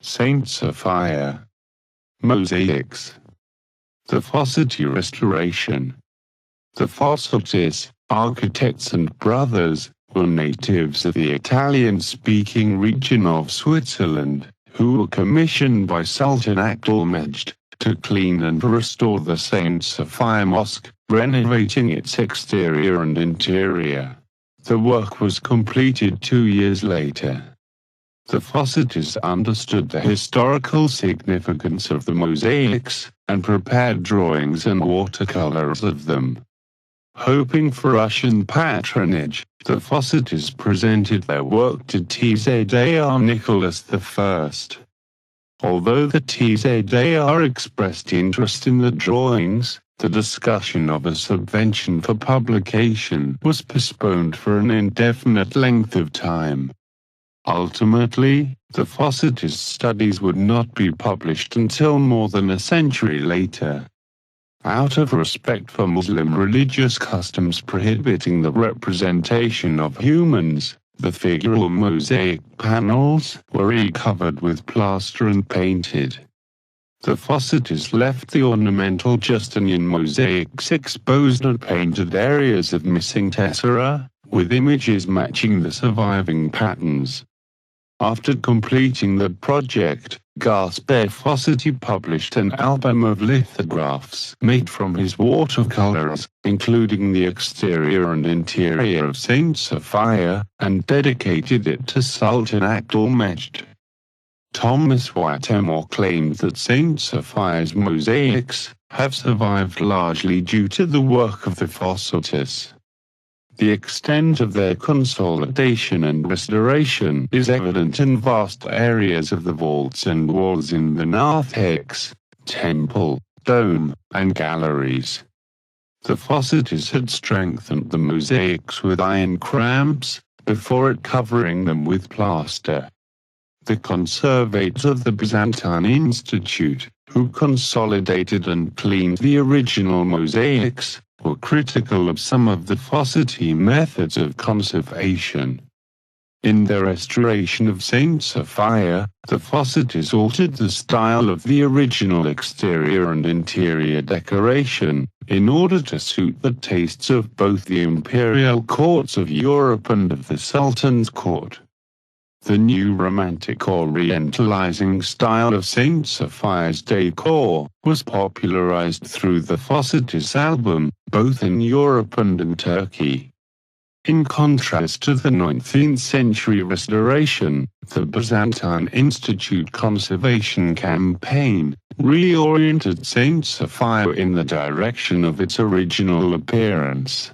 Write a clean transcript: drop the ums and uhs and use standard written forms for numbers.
Saint Sophia. Mosaics. The Fossati restoration. The Fossatis, architects and brothers, were natives of the Italian-speaking region of Switzerland, who were commissioned by Sultan Abdulmejid to clean and restore the Saint Sophia Mosque, renovating its exterior and interior. The work was completed 2 years later. The Fossatis understood the historical significance of the mosaics, and prepared drawings and watercolors of them. Hoping for Russian patronage, the Fossatis presented their work to Czar Nicholas I. Although the Czar expressed interest in the drawings, the discussion of a subvention for publication was postponed for an indefinite length of time. Ultimately, the Fossatis' studies would not be published until more than a century later. Out of respect for Muslim religious customs prohibiting the representation of humans, the figural mosaic panels were recovered with plaster and painted. The Fossatis left the ornamental Justinian mosaics exposed and painted areas of missing tessera, with images matching the surviving patterns. After completing the project, Gaspare Fossati published an album of lithographs made from his watercolors, including the exterior and interior of Saint Sophia, and dedicated it to Sultan Abdulmejid. Thomas Whittemore claimed that Saint Sophia's mosaics have survived largely due to the work of the Fossatis. The extent of their consolidation and restoration is evident in vast areas of the vaults and walls in the narthex, temple, dome, and galleries. The Fossatis had strengthened the mosaics with iron clamps, before covering them with plaster. The conservators of the Byzantine Institute, who consolidated and cleaned the original mosaics, were critical of some of the Fossati methods of conservation. In their restoration of Saint Sophia, the Fossatis altered the style of the original exterior and interior decoration, in order to suit the tastes of both the imperial courts of Europe and of the Sultan's court. The new romantic orientalizing style of Saint Sophia's decor was popularized through the Fossatis album, both in Europe and in Turkey. In contrast to the 19th century restoration, the Byzantine Institute conservation campaign reoriented Saint Sophia in the direction of its original appearance.